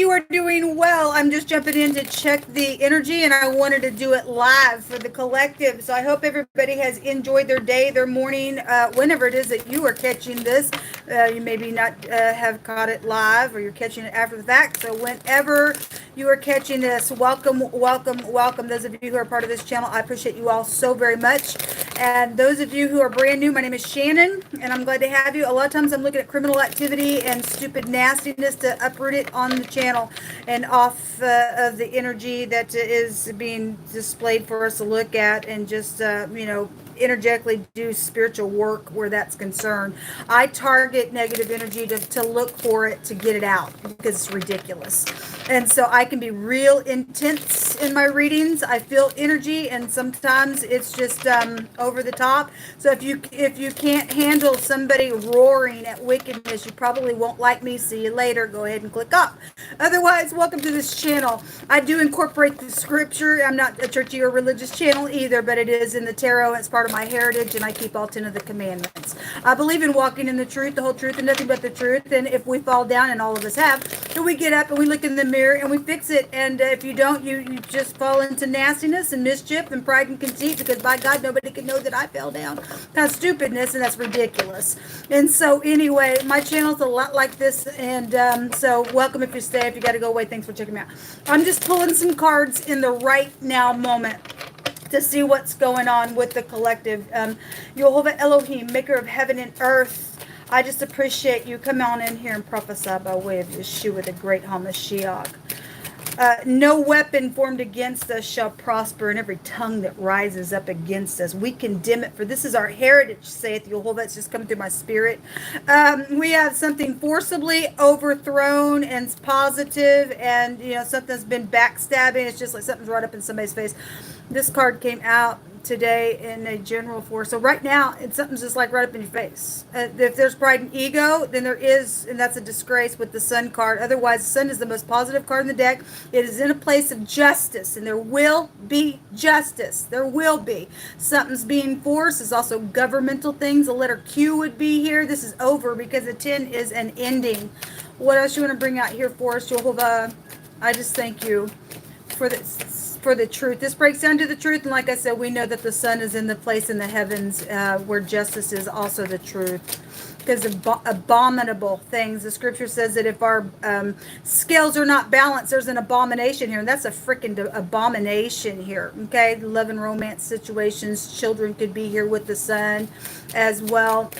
you are doing well. I'm just jumping in to check the energy, and I wanted to do it live for the collective. So I hope everybody has enjoyed their day, their morning, whenever it is that you are catching this. You maybe not have caught it live, or you're catching it after the fact. So whenever you are catching this, welcome, welcome, welcome. Those of you who are part of this channel, I appreciate you all so very much. And those of you who are brand new, my name is Shannon, and I'm glad to have you. A lot of times I'm looking at criminal activity and stupid nastiness to uproot it on the channel and off of the energy that is being displayed for us to look at, and just, energetically do spiritual work where that's concerned. I target negative energy to look for it, to get it out, because it's ridiculous. And so I can be real intense in my readings. I feel energy, and sometimes it's just over the top. So if you can't handle somebody roaring at wickedness, you probably won't like me. See you later. Go ahead and click up. Otherwise, welcome to this channel. I do incorporate the scripture. I'm not a churchy or religious channel either, but it is in the tarot. It's part of my heritage, and I keep all 10 of the commandments. I believe in walking in the truth, the whole truth, and nothing but the truth. And if we fall down, and all of us have, then we get up and we look in the mirror and we fix it. And if you don't, you just fall into nastiness and mischief and pride and conceit, because by God, nobody can know that I fell down. That's stupidness, and that's ridiculous. And so anyway, my channel's a lot like this, and so welcome if you stay. If you got to go away, thanks for checking me out. I'm just pulling some cards in the right now moment to see what's going on with the collective. YHVH'S Elohim, maker of heaven and earth, I just appreciate you. Come on in here and prophesy by way of Yeshua, the great HaMashiach. No weapon formed against us shall prosper, and every tongue that rises up against us, we condemn it, for this is our heritage, saith YHVH. It's just coming through my spirit. We have something forcibly overthrown and positive, and something's been backstabbing. It's just like something's right up in somebody's face. This card came out today in a general force. So right now, something's just like right up in your face. If there's pride and ego, then there is, and that's a disgrace with the Sun card. Otherwise, the Sun is the most positive card in the deck. It is in a place of justice, and there will be justice. There will be. Something's being forced. There's also governmental things. The letter Q would be here. This is over, because the 10 is an ending. What else you want to bring out here for us, Jehovah? I just thank you for this. For the truth. This breaks down to the truth, and like I said, we know that the Sun is in the place in the heavens where justice is also the truth, because abominable things, the scripture says that if our scales are not balanced, there's an abomination here, and that's a freaking abomination here. Okay, love and romance situations, children could be here with the Sun as well.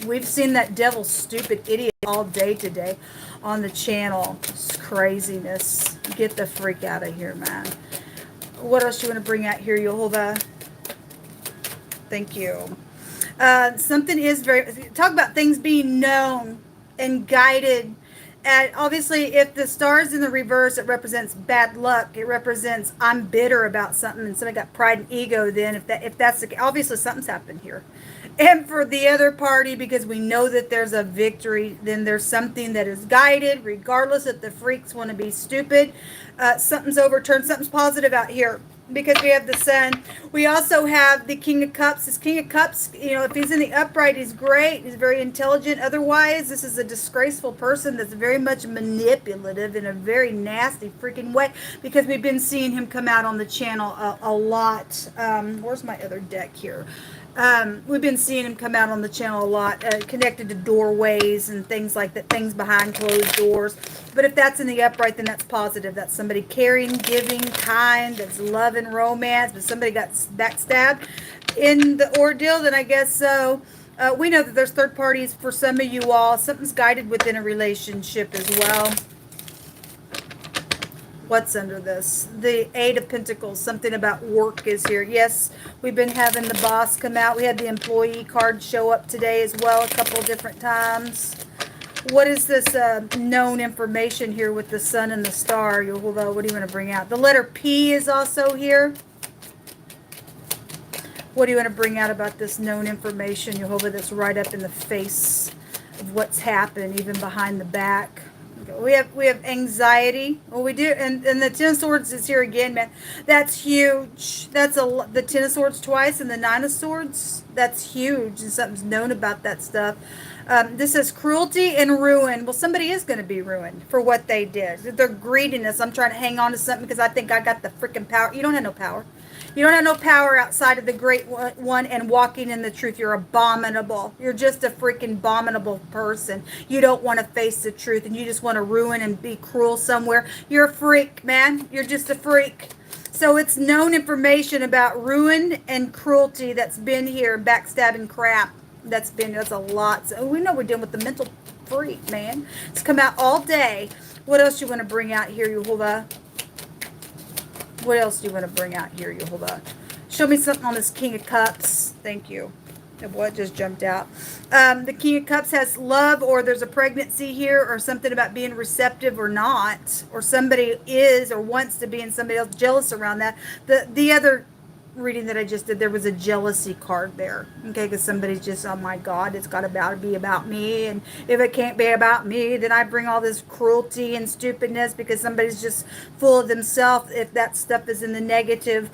We've seen that devil stupid idiot all day today on the channel. It's craziness. Get the freak out of here, man. What else do you want to bring out here, YHVH? Thank you. Something is talk about things being known and guided. And obviously, if the star's in the reverse, it represents bad luck. It represents I'm bitter about something, and somebody got pride and ego. Then, if that's the, obviously something's happened here. And for the other party, because we know that there's a victory, then there's something that is guided, regardless if the freaks want to be stupid. Something's overturned. Something's positive out here, because we have the Sun. We also have the King of Cups. This King of Cups, if he's in the upright, he's great. He's very intelligent. Otherwise, this is a disgraceful person that's very much manipulative in a very nasty freaking way, because we've been seeing him come out on the channel a lot. Where's my other deck here? We've been seeing him come out on the channel a lot, connected to doorways and things like that, things behind closed doors. But if that's in the upright, then that's positive. That's somebody caring, giving, kind, that's love and romance. But somebody got backstabbed in the ordeal, then I guess so. We know that there's third parties for some of you all. Something's guided within a relationship as well. What's under this? The Eight of Pentacles. Something about work is here. Yes, we've been having the boss come out. We had the employee card show up today as well a couple of different times. What is this known information here with the Sun and the Star? YHVH, what do you want to bring out? The letter P is also here. What do you want to bring out about this known information, YHVH, that's right up in the face of what's happened, even behind the back? We have anxiety. Well, we do, and the Ten of Swords is here again, man. That's huge. That's the Ten of Swords twice and the Nine of Swords. That's huge, and something's known about that stuff. This is cruelty and ruin. Well, somebody is going to be ruined for what they did. Their greediness. I'm trying to hang on to something because I think I got the freaking power. You don't have no power. You don't have no power outside of the great one and walking in the truth. You're abominable. You're just a freaking abominable person. You don't want to face the truth and you just want to ruin and be cruel somewhere. You're a freak, man. You're just a freak. So it's known information about ruin and cruelty that's been here, backstabbing crap. That's a lot. So we know we're dealing with the mental freak, man. It's come out all day. What else you want to bring out here, Yehovah? What else do you want to bring out here, Yehovah? Show me something on this King of Cups. Thank you. What just jumped out? The King of Cups has love, or there's a pregnancy here, or something about being receptive or not, or somebody is or wants to be and somebody else jealous around that. The other reading that I just did, there was a jealousy card there, okay, because somebody's just, oh my God, it's got to be about me, and if it can't be about me, then I bring all this cruelty and stupidness because somebody's just full of themselves. If that stuff is in the negative,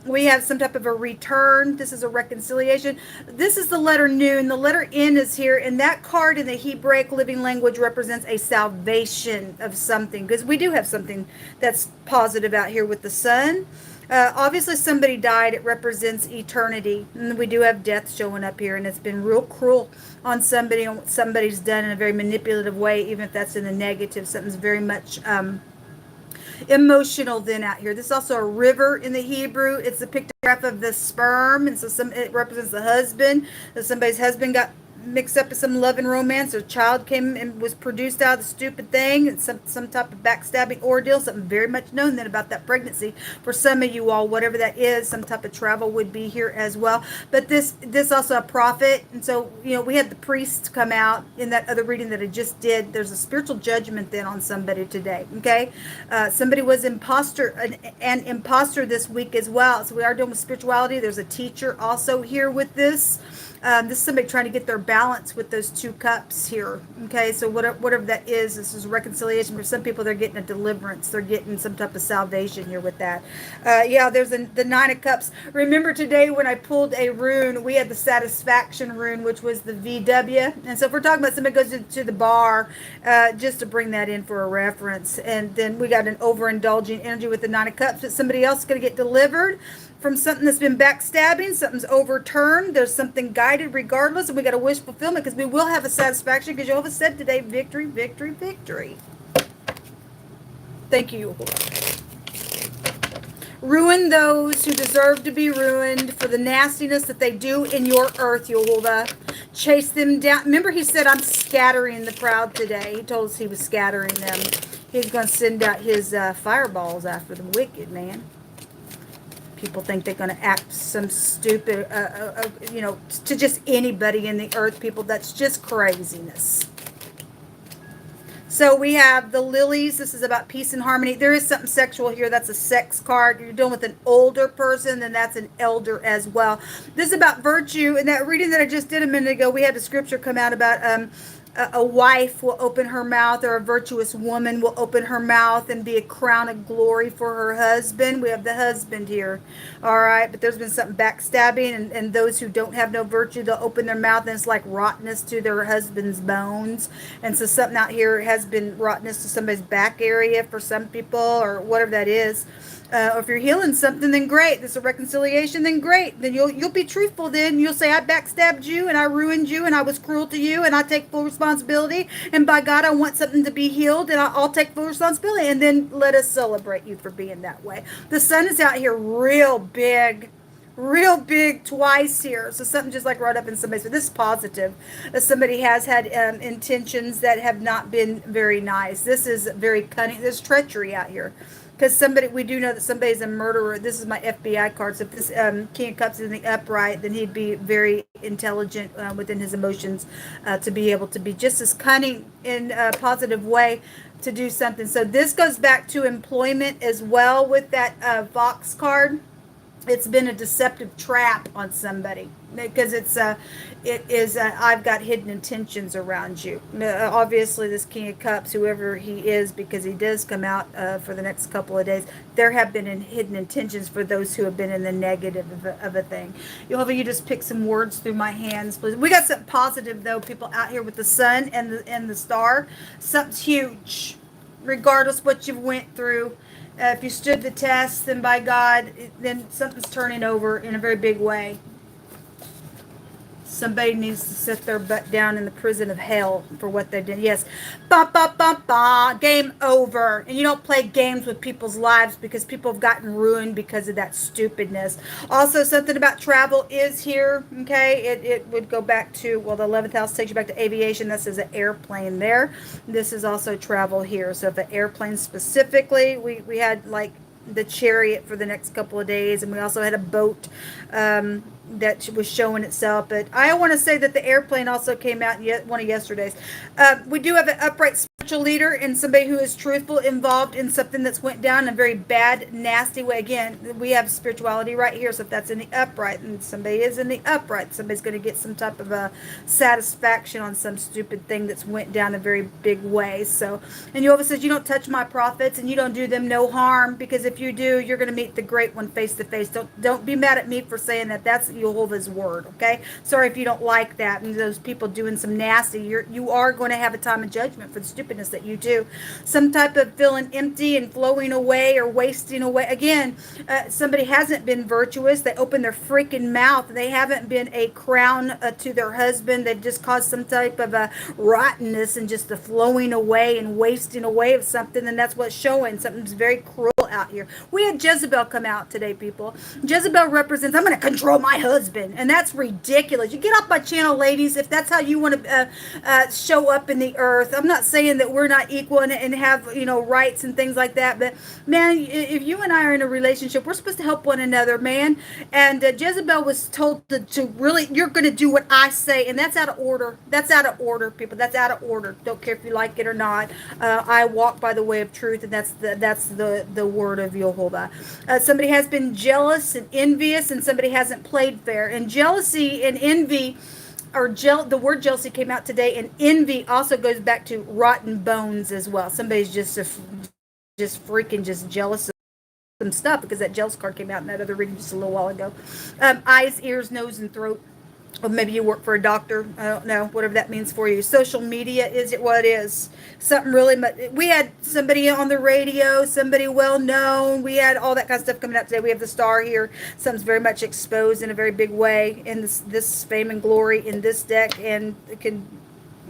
we have some type of a return. This is a reconciliation. This is the letter Nun. The letter N is here, and that card in the Hebraic living language represents a salvation of something, because we do have something that's positive out here with the sun. Obviously somebody died. It represents eternity, and we do have death showing up here, and it's been real cruel on somebody, on what somebody's done in a very manipulative way, even if that's in the negative. Something's very much emotional then out here. This is also a river in the Hebrew. It's a pictograph of the sperm, and so it represents the husband. That somebody's husband got mixed up in some love and romance, or a child came and was produced out of the stupid thing, and some type of backstabbing ordeal. Something very much known then about that pregnancy for some of you all, whatever that is. Some type of travel would be here as well. But this also a prophet, and so we had the priest come out in that other reading that I just did. There's a spiritual judgment then on somebody today. Okay, somebody was an imposter this week as well. So we are dealing with spirituality. There's a teacher also here with this. This is somebody trying to get their balance with those two cups here. Okay, so whatever that is, this is reconciliation. For some people, they're getting a deliverance. They're getting some type of salvation here with that. Yeah, there's the Nine of Cups. Remember today when I pulled a rune, we had the satisfaction rune, which was the VW. And so if we're talking about somebody goes to the bar, just to bring that in for a reference. And then we got an overindulging energy with the Nine of Cups, that somebody else is going to get delivered from something that's been backstabbing. Something's overturned. There's something guided regardless, and we got a wish fulfillment, because we will have a satisfaction, because Jehovah said today, victory, victory, victory. Thank you. Ruin those who deserve to be ruined for the nastiness that they do in your earth, Jehovah. Chase them down. Remember, he said, I'm scattering the proud today. He told us he was scattering them. He's going to send out his fireballs after the wicked, man. People think they're going to act some stupid, to just anybody in the earth, people. That's just craziness. So we have the lilies. This is about peace and harmony. There is something sexual here. That's a sex card. You're dealing with an older person, then that's an elder as well. This is about virtue. In that reading that I just did a minute ago, we had the scripture come out about a wife will open her mouth, or a virtuous woman will open her mouth and be a crown of glory for her husband. We have the husband here. All right. But there's been something backstabbing, and those who don't have no virtue, they'll open their mouth, and it's like rottenness to their husband's bones. And so something out here has been rottenness to somebody's back area for some people, or whatever that is. Or if you're healing something, then great. This is a reconciliation, then great. Then you'll be truthful. Then you'll say, I backstabbed you, and I ruined you, and I was cruel to you, and I take full responsibility. And by God, I want something to be healed, and I'll take full responsibility. And then let us celebrate you for being that way. The sun is out here real big twice here. So something just like right up in somebody's, but this is positive. Somebody has had intentions that have not been very nice. This is very cunning. There's treachery out here. Because we do know that somebody's a murderer. This is my FBI card. So if this King of Cups is in the upright, then he'd be very intelligent within his emotions to be able to be just as cunning in a positive way to do something. So this goes back to employment as well with that Fox card. It's been a deceptive trap on somebody because I've got hidden intentions around you. Obviously, this King of Cups, whoever he is, because he does come out for the next couple of days, there have been hidden intentions for those who have been in the negative of a thing. You just pick some words through my hands, please. We got something positive though, people out here with the sun and the star. Something's huge, regardless what you've went through. If you stood the test, then by God, then something's turning over in a very big way. Somebody needs to sit their butt down in the prison of hell for what they did. Yes. Ba, ba, ba, ba. Game over. And you don't play games with people's lives because people have gotten ruined because of that stupidness. Also, something about travel is here. Okay. It would go back to, well, the 11th house takes you back to aviation. This is an airplane there. This is also travel here. So the airplane specifically, we had like the chariot for the next couple of days. And we also had a boat, that was showing itself. But I want to say that the airplane also came out yet one of yesterday's. We do have an upright spiritual leader and somebody who is truthful involved in something that's went down in a very bad, nasty way. Again, we have spirituality right here. So if that's in the upright and somebody is in the upright, somebody's going to get some type of a satisfaction on some stupid thing that's went down a very big way. So, and Jehovah says, you don't touch my prophets and you don't do them no harm, because if you do, you're going to meet the great one face to face. Don't be mad at me for saying that. That's Jehovah's word. Okay, sorry if you don't like that, and those people doing some nasty, you are going to have a time of judgment for the stupidness that you do. Some type of feeling empty and flowing away or wasting away. Again, somebody hasn't been virtuous. They open their freaking mouth. They haven't been a crown to their husband. They've just caused some type of a rottenness and just a flowing away and wasting away of something, and that's what's showing. Something's very cruel out here. We had Jezebel come out today, people. Jezebel represents, I'm going to control my husband, and that's ridiculous. You get off my channel, ladies, if that's how you want to show up in the earth. I'm not saying that we're not equal and have, rights and things like that, but man, if you and I are in a relationship, we're supposed to help one another, man. And Jezebel was told to really, you're going to do what I say, and that's out of order. That's out of order, people. That's out of order. Don't care if you like it or not. I walk by the way of truth, and that's the word of Jehovah. Somebody has been jealous and envious, and somebody hasn't played fair. And jealousy and envy, the word jealousy came out today, and envy also goes back to rotten bones as well. Somebody's just freaking just jealous of some stuff, because that jealous card came out in that other reading just a little while ago. Eyes, ears, nose, and throat. Or maybe you work for a doctor. I don't know. Whatever that means for you. Social media, is it what it is? Something really much. We had somebody on the radio, somebody well known. We had all that kind of stuff coming up today. We have the star here. Something's very much exposed in a very big way in this fame and glory in this deck. And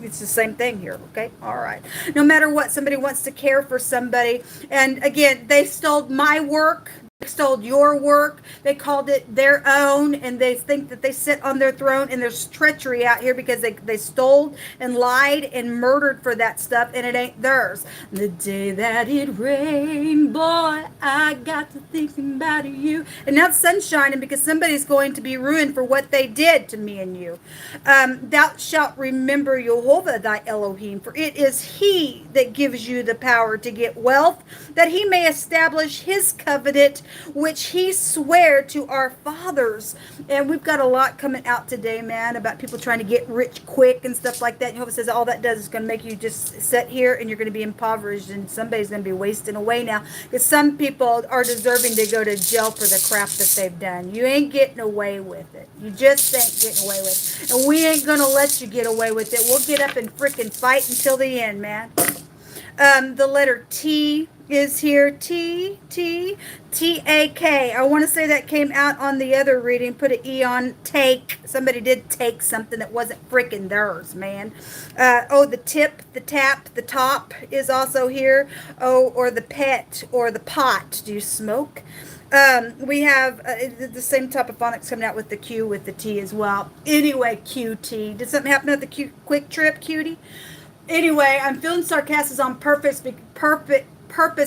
it's the same thing here. Okay. All right. No matter what, somebody wants to care for somebody. And again, they stole my work. Stole your work. They called it their own, and they think that they sit on their throne, and there's treachery out here because they stole and lied and murdered for that stuff, and it ain't theirs. The day that it rained, boy, I got to thinking about you. And now the sun's shining because somebody's going to be ruined for what they did to me and you. Thou shalt remember Jehovah thy Elohim, for it is he that gives you the power to get wealth, that he may establish his covenant which he swore to our fathers. And we've got a lot coming out today, man, about people trying to get rich quick and stuff like that. Jehovah says all that does is going to make you just sit here, and you're going to be impoverished, and somebody's going to be wasting away now, because some people are deserving to go to jail for the crap that they've done. You ain't getting away with it. You just ain't getting away with it. And we ain't going to let you get away with it. We'll get up and freaking fight until the end, man. The letter T is here. T-A-K. I want to say that came out on the other reading. Put an E on take. Somebody did take something that wasn't freaking theirs, man. The tip, the tap, the top is also here. Or the pet, or the pot. Do you smoke? We have the same type of phonics coming out with the Q with the T as well. Anyway, QT. Did something happen at the quick trip, cutie? Anyway, I'm feeling sarcastic on purpose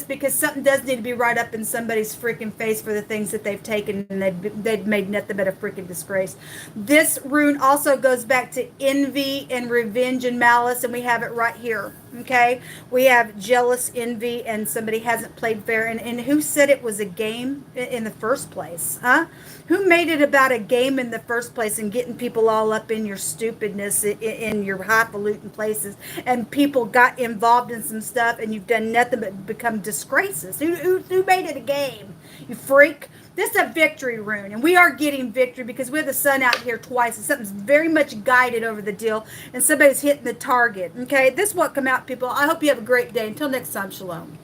because something does need to be right up in somebody's freaking face for the things that they've taken, and they've made nothing but a freaking disgrace. This rune also goes back to envy and revenge and malice, and we have it right here. Okay, we have jealous, envy, and somebody hasn't played fair. And who said it was a game in the first place? Huh? Who made it about a game in the first place and getting people all up in your stupidness in your highfalutin places? And people got involved in some stuff, and you've done nothing but become disgraces. Who made it a game? You freak. This is a victory rune, and we are getting victory because we have the sun out here twice, and something's very much guided over the deal, and somebody's hitting the target. Okay, this is what come out, people. I hope you have a great day. Until next time, shalom.